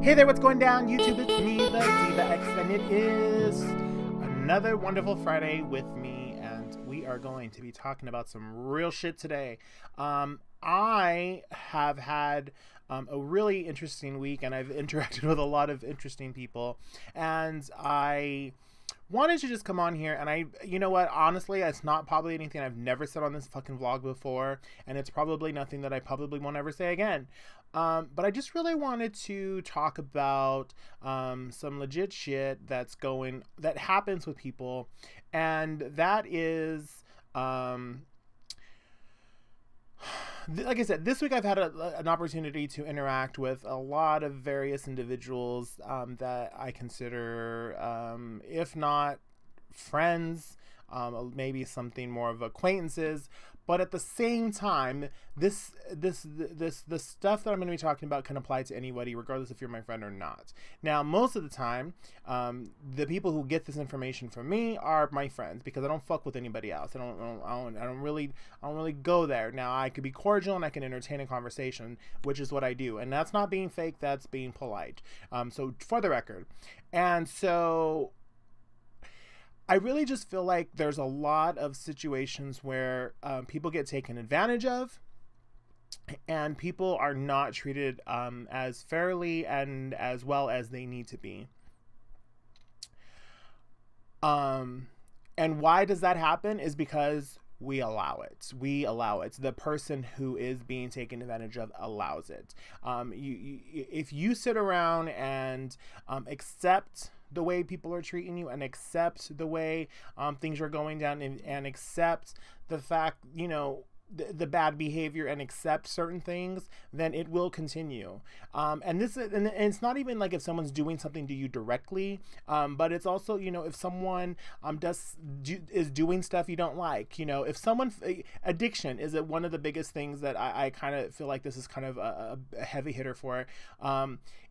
Hey there, what's going down, YouTube? It's me, the Diva X, and it is another wonderful Friday with me, and we are going to be talking about some real shit today. I have had a really interesting week, and I've interacted with a lot of interesting people, and I wanted to just come on here and you know what, honestly, it's not probably anything I've never said on this fucking vlog before, and it's probably nothing that I probably won't ever say again. But I just really wanted to talk about some legit shit that happens with people, and that is like I said, this week I've had an opportunity to interact with a lot of various individuals that I consider, if not friends, maybe something more of acquaintances. But at the same time, the stuff that I'm going to be talking about can apply to anybody, regardless if you're my friend or not. Now, most of the time, the people who get this information from me are my friends, because I don't fuck with anybody else. I don't really go there. Now, I could be cordial and I can entertain a conversation, which is what I do, and that's not being fake. That's being polite. So for the record, and so I really just feel like there's a lot of situations where people get taken advantage of, and people are not treated as fairly and as well as they need to be. And why does that happen is because we allow it. The person who is being taken advantage of allows it. If you sit around and accept the way people are treating you, and accept the way things are going down, and accept the fact, the bad behavior, and accept certain things, then it will continue. And it's not even like if someone's doing something to you directly, but it's also, if someone is doing stuff you don't like, if someone, addiction is one of the biggest things that I kind of feel like this is kind of a heavy hitter for,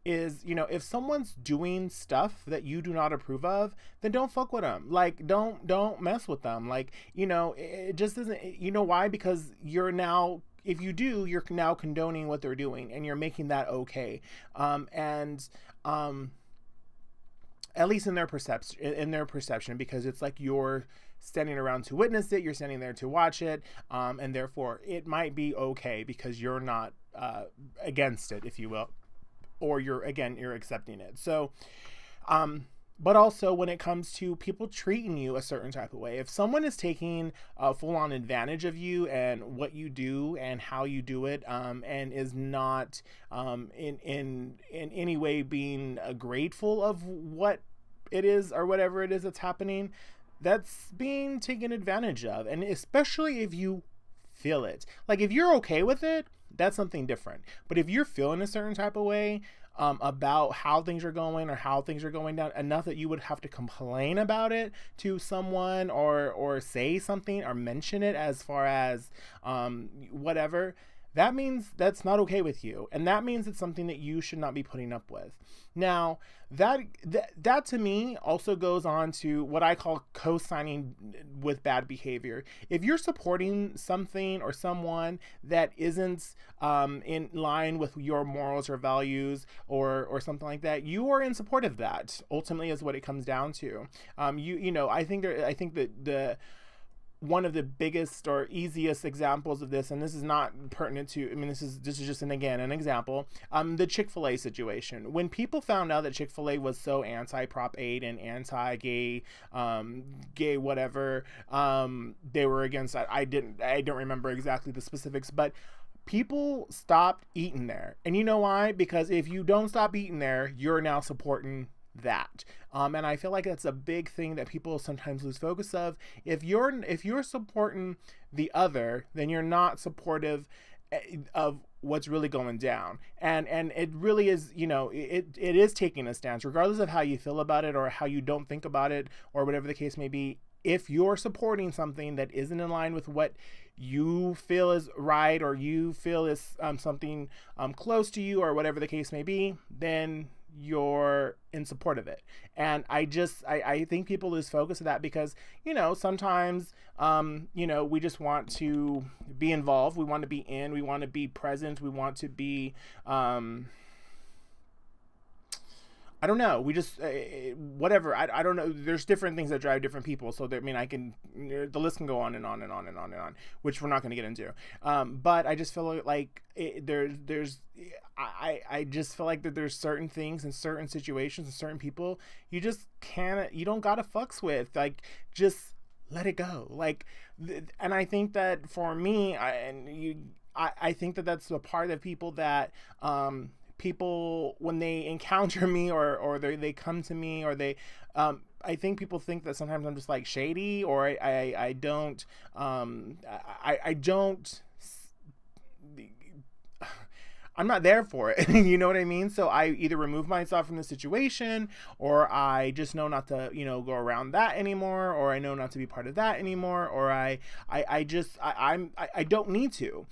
is, if someone's doing stuff that you do not approve of, then don't fuck with them. Like, don't mess with them. Like, it just doesn't, why? Because you're now, if you do, you're now condoning what they're doing, and you're making that okay. At least in their perception, because it's like you're standing around to witness it, you're standing there to watch it, and therefore it might be okay because you're not against it, if you will, or you're accepting it. So, but also when it comes to people treating you a certain type of way, if someone is taking a full-on advantage of you and what you do and how you do it, and is not in any way being grateful of what it is or whatever it is that's happening, that's being taken advantage of. And especially if you feel it. Like, if you're okay with it, that's something different. But if you're feeling a certain type of way about how things are going or how things are going down, enough that you would have to complain about it to someone, or say something or mention it as far as whatever, that means that's not okay with you, and that means it's something that you should not be putting up with. Now, that to me also goes on to what I call co-signing with bad behavior. If you're supporting something or someone that isn't in line with your morals or values, or something like that, you are in support of that. Ultimately, is what it comes down to. I think that the one of the biggest or easiest examples of this, and this is not pertinent to, this is just an example, the Chick-fil-A situation. When people found out that Chick-fil-A was so anti-Prop 8 and anti-gay, gay whatever, they were against that. I don't remember exactly the specifics, but people stopped eating there. And you know why? Because if you don't stop eating there, you're now supporting that. And I feel like that's a big thing that people sometimes lose focus of. If you're supporting the other, then you're not supportive of what's really going down. And it really is, it is taking a stance, regardless of how you feel about it or how you don't think about it, or whatever the case may be. If you're supporting something that isn't in line with what you feel is right, or you feel is something close to you, or whatever the case may be, then you're in support of it. And I think people lose focus of that because, sometimes, we just want to be involved. We want to be in, we want to be present. We want to be, I don't know. We just whatever. I don't know. There's different things that drive different people. So I mean, I can the list can go on and on and on and on and on, which we're not going to get into. But I just feel like I just feel like that there's certain things and certain situations and certain people you just can't, you don't gotta fucks with. Like, just let it go. Like, and I think that for me, I think that that's a part of people that people, when they encounter me or they come to me or they I think people think that sometimes I'm just like shady, or I don't I don't, I'm not there for it. You know what I mean? So I either remove myself from the situation, or I just know not to, go around that anymore, or I know not to be part of that anymore, or I don't need to.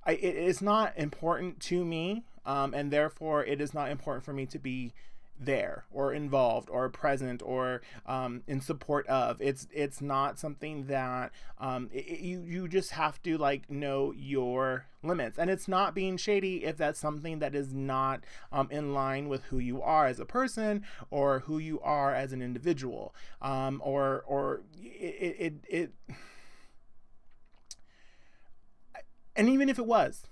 It's not important to me, and therefore it is not important for me to be there or involved or present or in support of. It's not something that you just have to like know your limits, and it's not being shady if that's something that is not in line with who you are as a person or who you are as an individual, or it and even if it was.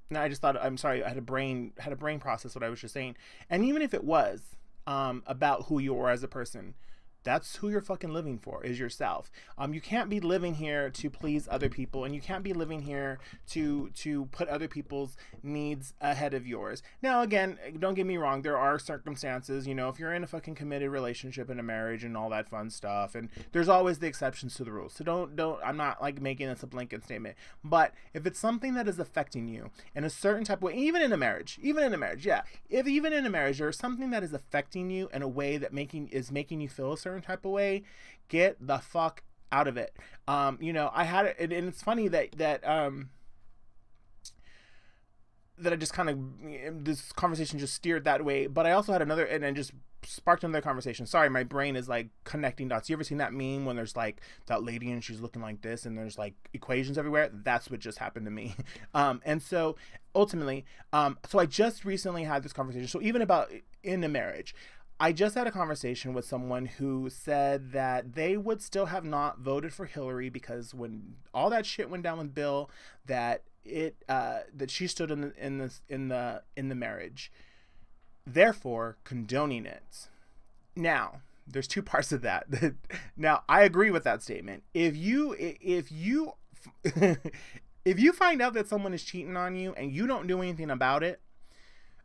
Now I just thought, I'm sorry, I had a brain process what I was just saying. And even if it was about who you are as a person, that's who you're fucking living for, is yourself. You can't be living here to please other people, and you can't be living here to put other people's needs ahead of yours. Now, again, don't get me wrong, there are circumstances, if you're in a fucking committed relationship and a marriage and all that fun stuff, and there's always the exceptions to the rules. So don't, I'm not like making this a blanket statement, but if it's something that is affecting you in a certain type of way, even in a marriage, yeah, if even in a marriage there's something that is affecting you in a way that is making you feel a certain type of way, get the fuck out of it. I had it, and it's funny that I just kind of, this conversation just steered that way, but I also had another, and then just sparked another conversation. Sorry, my brain is like connecting dots. You ever seen that meme when there's like that lady and she's looking like this and there's like equations everywhere? That's what just happened to me. And so ultimately, so I just recently had this conversation. So even about in a marriage, I just had a conversation with someone who said that they would still have not voted for Hillary because when all that shit went down with Bill, that that she stood in the marriage, therefore condoning it. Now, there's two parts of that. Now, I agree with that statement. If you if you find out that someone is cheating on you and you don't do anything about it,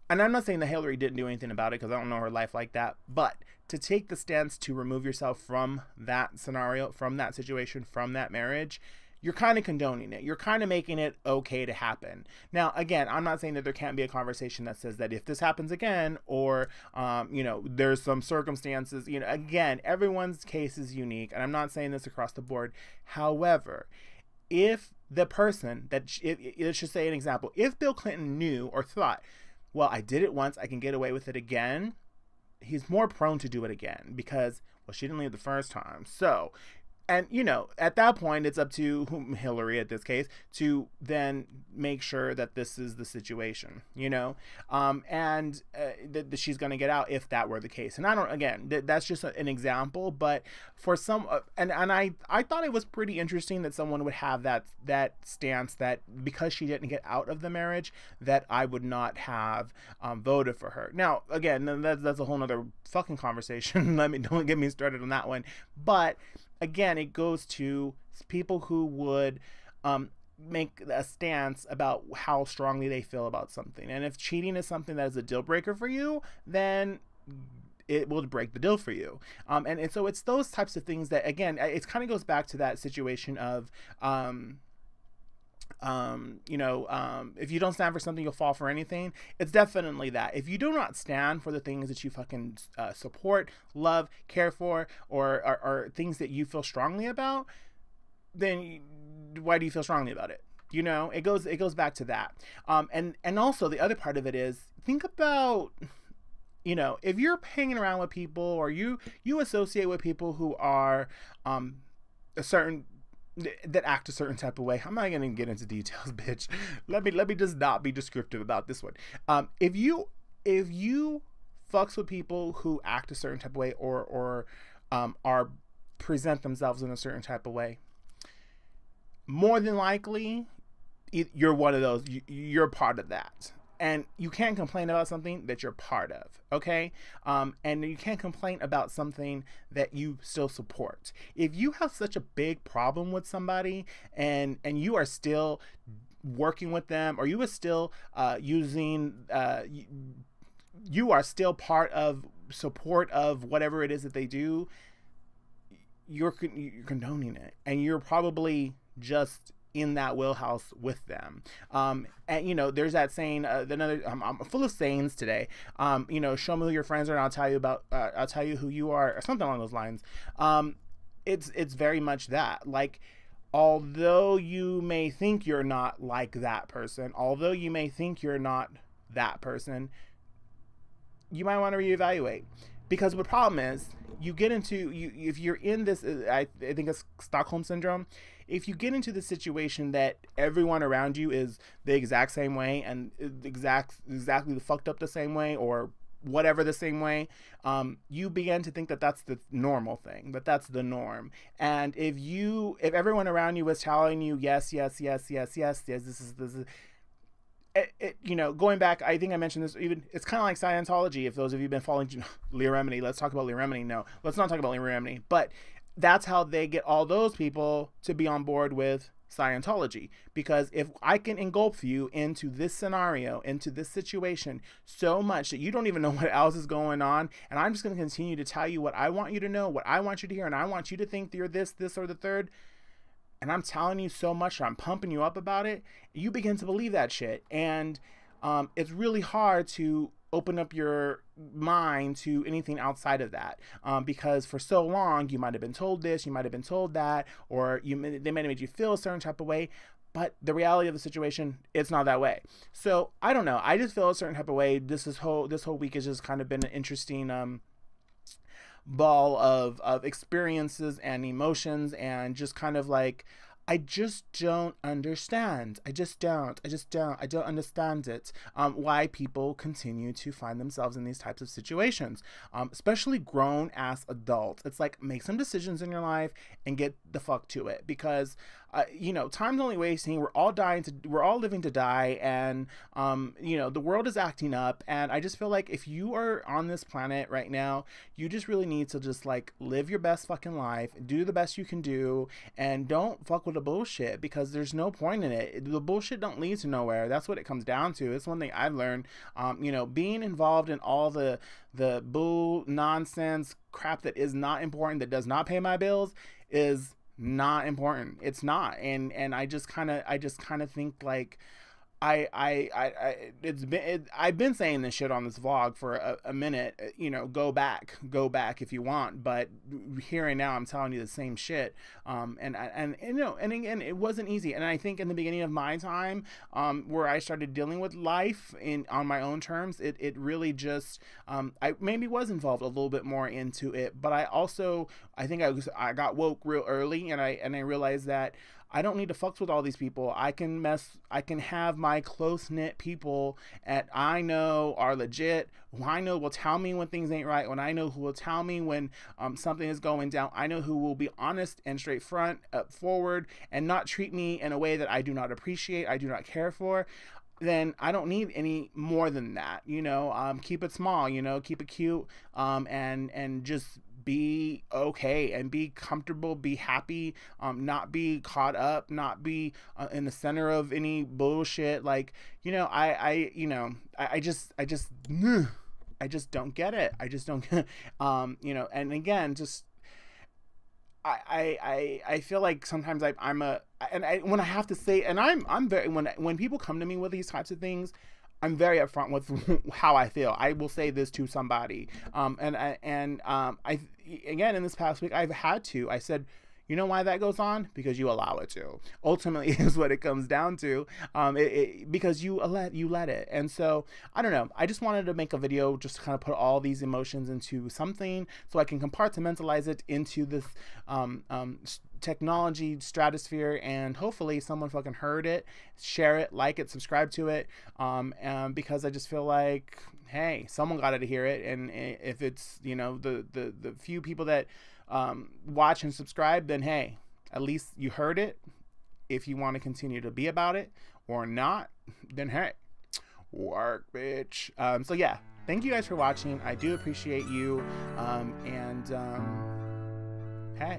and I'm not saying that Hillary didn't do anything about it because I don't know her life like that, but to take the stance to remove yourself from that scenario, from that situation, from that marriage, you're kind of condoning it. You're kind of making it okay to happen. Now, again, I'm not saying that there can't be a conversation that says that if this happens again, or, there's some circumstances, again, everyone's case is unique, and I'm not saying this across the board. However, if the person let's just say an example, if Bill Clinton knew or thought, well, I did it once, I can get away with it again, he's more prone to do it again because, well, she didn't leave the first time. So, and, at that point, it's up to Hillary, at this case, to then make sure that this is the situation, and that she's going to get out if that were the case. And I don't, again, that's just an example, but for some, and I thought it was pretty interesting that someone would have that stance that because she didn't get out of the marriage, that I would not have voted for her. Now, again, that's a whole nother fucking conversation. Don't get me started on that one. But again, it goes to people who would make a stance about how strongly they feel about something. And if cheating is something that is a deal breaker for you, then it will break the deal for you. And so it's those types of things that, again, it kind of goes back to that situation of, if you don't stand for something, you'll fall for anything. It's definitely that. If you do not stand for the things that you fucking support, love, care for, or things that you feel strongly about, then why do you feel strongly about it? It goes back to that. And also the other part of it is, think about, if you're hanging around with people or you associate with people who are that act a certain type of way. I'm not going to get into details, bitch. Let me just not be descriptive about this one. If you fucks with people who act a certain type of way or are present themselves in a certain type of way. More than likely, you're one of those. You're part of that. And you can't complain about something that you're part of, okay? And you can't complain about something that you still support. If you have such a big problem with somebody and you are still working with them, or you are still you are still part of support of whatever it is that they do, you're condoning it, and you're probably just in that wheelhouse with them. And you know, there's that saying, I'm full of sayings today. You know, show me who your friends are and I'll tell you who you are, or something along those lines. It's very much that, like, although you may think you're not like that person, although you may think you're not that person, you might want to reevaluate. Because the problem is, you get into, if you're in this, I think it's Stockholm Syndrome, if you get into the situation that everyone around you is the exact same way and exactly fucked up the same way, or whatever the same way, you begin to think that that's the normal thing, that that's the norm. And if everyone around you is telling you yes, this is you know, going back, I think I mentioned this, even it's kind of like Scientology. If those of you have been following Leah Remini, let's talk about Leah Remini. No, let's not talk about Leah Remini. But that's how they get all those people to be on board with Scientology. Because if I can engulf you into this scenario, into this situation so much that you don't even know what else is going on, and I'm just going to continue to tell you what I want you to know, what I want you to hear, and I want you to think you're this, or the third, and I'm telling you so much, I'm pumping you up about it, you begin to believe that shit. And it's really hard to open up your mind to anything outside of that, because for so long you might have been told this, you might have been told that, or they might have made you feel a certain type of way. But the reality of the situation, it's not that way. So I don't know. I just feel a certain type of way. This whole week has just kind of been an interesting ball of experiences and emotions, and just kind of like, I just don't understand. I don't understand it. Why people continue to find themselves in these types of situations, especially grown ass adults. It's like, make some decisions in your life and get the fuck to it, because you know, time's only wasting. We're all living to die, and you know, the world is acting up. And I just feel like if you are on this planet right now, you just really need to just like live your best fucking life, do the best you can do, and don't fuck with the bullshit, because there's no point in it. The bullshit don't lead to nowhere. That's what it comes down to. It's one thing I've learned. You know, being involved in all the bull nonsense crap that is not important, that does not pay my bills, is not important. It's not. And I just kind of think like, I've been saying this shit on this vlog for a minute. You know, go back if you want, but here and now I'm telling you the same shit. And you know, and again, it wasn't easy. And I think in the beginning of my time, where I started dealing with life on my own terms, it really just, I maybe was involved a little bit more into it, but I think I got woke real early, and I realized that I don't need to fuck with all these people. I can have my close-knit people that I know are legit, who I know will tell me when things ain't right, when I know who will tell me when something is going down. I know who will be honest and straight forward, and not treat me in a way that I do not appreciate, I do not care for. Then I don't need any more than that, you know. Keep it small, you know, keep it cute, and just be okay and be comfortable, be happy, not be caught up, not be in the center of any bullshit. Like, you know, I just don't get it. I just don't get, you know, and again, just, I feel like sometimes when I have to say, and I'm very, when people come to me with these types of things, I'm very upfront with how I feel. I will say this to somebody. I again, in this past week, I said, You know why that goes on? Because you allow it to. Ultimately, is what it comes down to. Because you let it. And so I don't know. I just wanted to make a video just to kind of put all these emotions into something, so I can compartmentalize it into this technology stratosphere, and hopefully someone fucking heard it, share it, like it, subscribe to it. Because I just feel like, hey, someone got to hear it, and if it's, you know, the few people that watch and subscribe, then hey, at least you heard it. If you want to continue to be about it or not, then hey, work, bitch. So yeah, thank you guys for watching. I do appreciate you. Hey.